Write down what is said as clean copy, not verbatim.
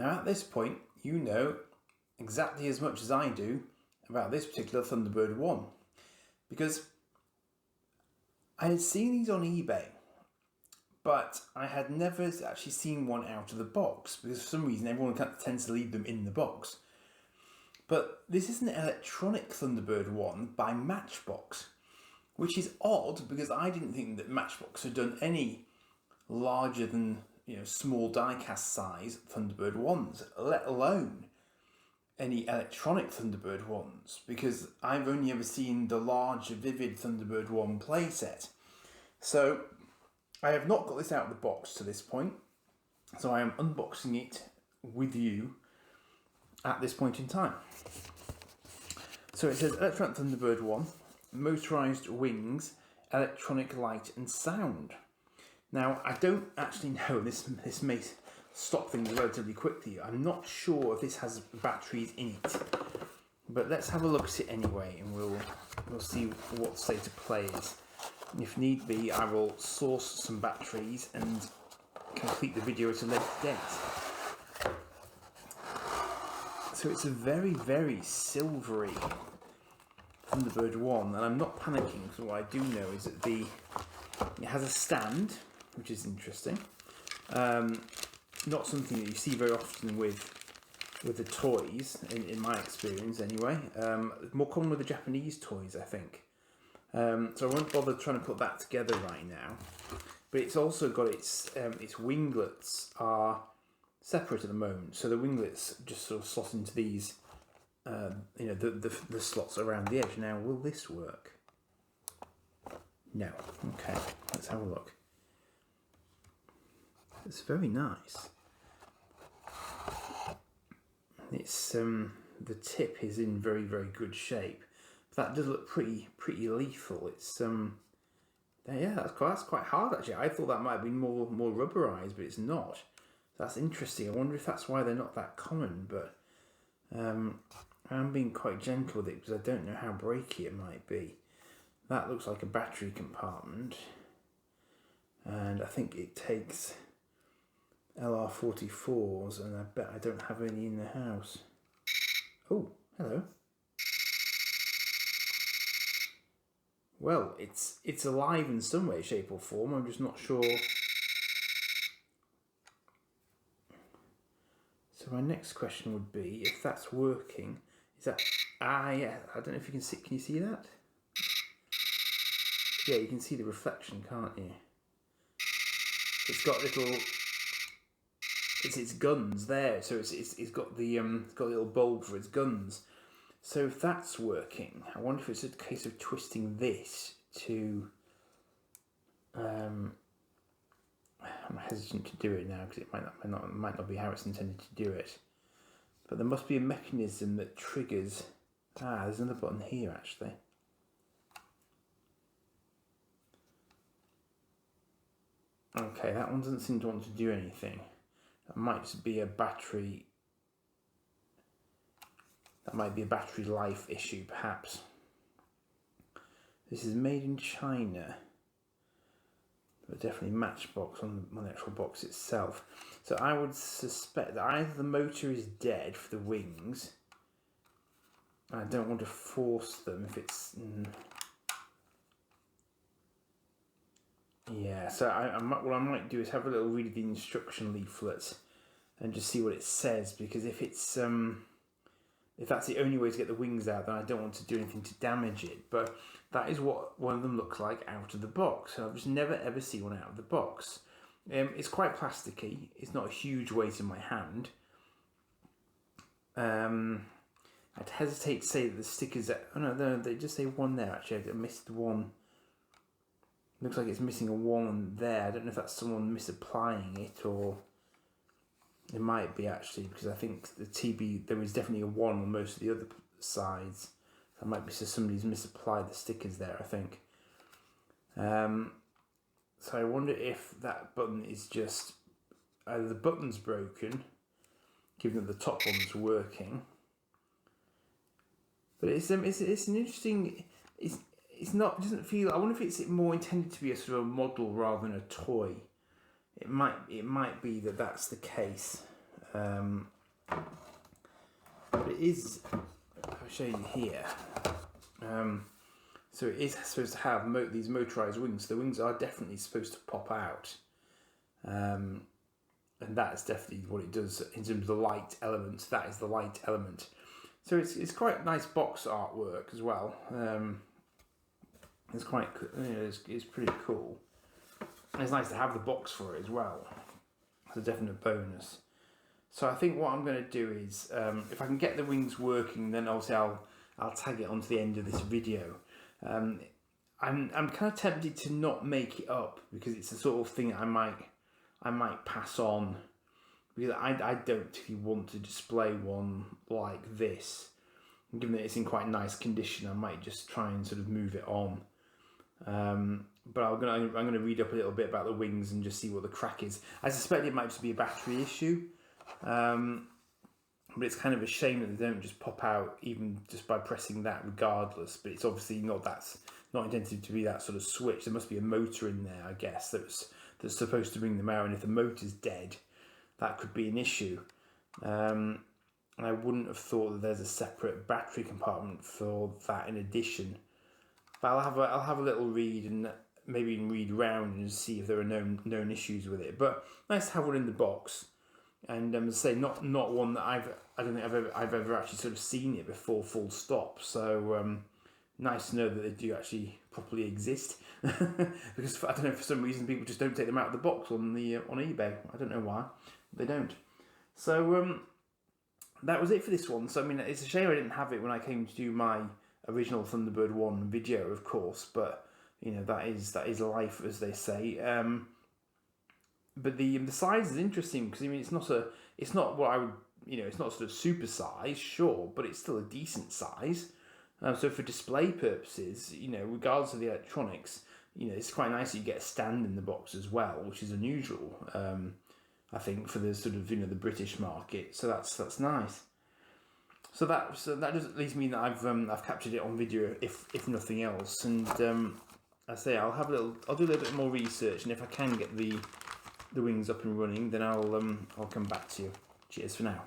Now at this point, you know exactly as much as I do about this particular Thunderbird 1, because I had seen these on eBay, but I had never actually seen one out of the box, because for some reason everyone tends to leave them in the box. But this is an electronic Thunderbird 1 by Matchbox, which is odd because I didn't think that Matchbox had done any larger than small die-cast size Thunderbird 1s, let alone any electronic Thunderbird 1s, because I've only ever seen the large Vivid Thunderbird 1 playset. So I have not got this out of the box to this point, so I am unboxing it with you at this point in time. So it says Electronic Thunderbird 1, Motorized Wings, Electronic Light and Sound. Now, I don't actually know, this may stop things relatively quickly. I'm not sure if this has batteries in it. But let's have a look at it anyway, and we'll see what the state of play is. If need be, I will source some batteries and complete the video at a later date. So it's a very, very silvery Thunderbird 1, and I'm not panicking, because what I do know is that it has a stand, which is interesting. Not something that you see very often with the toys, in my experience anyway. More common with the Japanese toys, I think. So I won't bother trying to put that together right now. But it's also got its winglets are separate at the moment, so the winglets just sort of slot into these, the slots around the edge. Now, will this work? No. Okay, let's have a look. It's very nice. It's the tip is in very, very good shape. That does look pretty lethal. It's that's quite hard actually. I thought that might have been more rubberized, but it's not. That's interesting. I wonder if that's why they're not that common. But I'm being quite gentle with it because I don't know how breaky it might be. That looks like a battery compartment, and I think it takes LR44s, and I bet I don't have any in the house. Oh, hello. Well, it's alive in some way, shape or form. I'm just not sure. So my next question would be, if that's working, is that... yeah, I don't know if you can see... Can you see that? Yeah, you can see the reflection, can't you? It's got little... It's its guns there, so it's got the it's got a little bulb for its guns. So if that's working, I wonder if it's a case of twisting this to... I'm hesitant to do it now because it might not be how it's intended to do it. But there must be a mechanism that triggers... there's another button here actually. Okay, that one doesn't seem to want to do anything. That might just be a battery... That might be a battery life issue, perhaps. This is made in China. But definitely Matchbox on the actual box itself. So I would suspect that either the motor is dead for the wings. I don't want to force them if it's... Yeah, so what I might do is have a little read of the instruction leaflet and just see what it says, because if it's if that's the only way to get the wings out, then I don't want to do anything to damage it. But that is what one of them looks like out of the box. So I've just never ever seen one out of the box. It's quite plasticky. It's not a huge weight in my hand. I'd hesitate to say that the stickers... Oh no, they just say one there actually. I missed one. Looks like it's missing a 1 there. I don't know if that's someone misapplying it, or it might be actually, because I think the TB, there is definitely a 1 on most of the other sides. That might be so somebody's misapplied the stickers there, I think. So I wonder if that button is just either the button's broken, given that the top one's working. But it's an interesting... It's not. It doesn't feel. I wonder if it's more intended to be a sort of model rather than a toy. It might be that that's the case. But it is, I'll show you here. So it is supposed to have these motorized wings. The wings are definitely supposed to pop out. And that's definitely what it does in terms of the light element. That is the light element. So it's quite nice box artwork as well. It's quite, it's pretty cool. And it's nice to have the box for it as well. It's a definite bonus. So I think what I'm going to do is, if I can get the wings working, then obviously I'll tag it onto the end of this video. I'm kind of tempted to not make it up because it's the sort of thing I might pass on, because I don't particularly want to display one like this. And given that it's in quite nice condition, I might just try and sort of move it on. But I'm gonna read up a little bit about the wings and just see what the crack is. I suspect it might just be a battery issue, but it's kind of a shame that they don't just pop out even just by pressing that regardless. But it's obviously not intended to be that sort of switch. There must be a motor in there, I guess, that's supposed to bring them out. And if the motor's dead, that could be an issue. And I wouldn't have thought that there's a separate battery compartment for that in addition. But I'll have a little read and maybe read around and see if there are known issues with it. But nice to have one in the box, and as I say, not one that I don't think I've ever actually sort of seen it before, full stop. So nice to know that they do actually properly exist. Because I don't know, for some reason people just don't take them out of the box on eBay. I don't know why they don't. So that was it for this one. So I mean, it's a shame I didn't have it when I came to do my original Thunderbird 1 video, of course, but you know, that is life, as they say. But the size is interesting because I mean, it's not what I would, it's not sort of super size, sure, but it's still a decent size. So for display purposes, regardless of the electronics, it's quite nice that you get a stand in the box as well, which is unusual, I think, for the sort of the British market. So that's nice. So that does at least mean that I've captured it on video, if nothing else. And I say I'll do a little bit more research, and if I can get the wings up and running, then I'll come back to you. Cheers for now.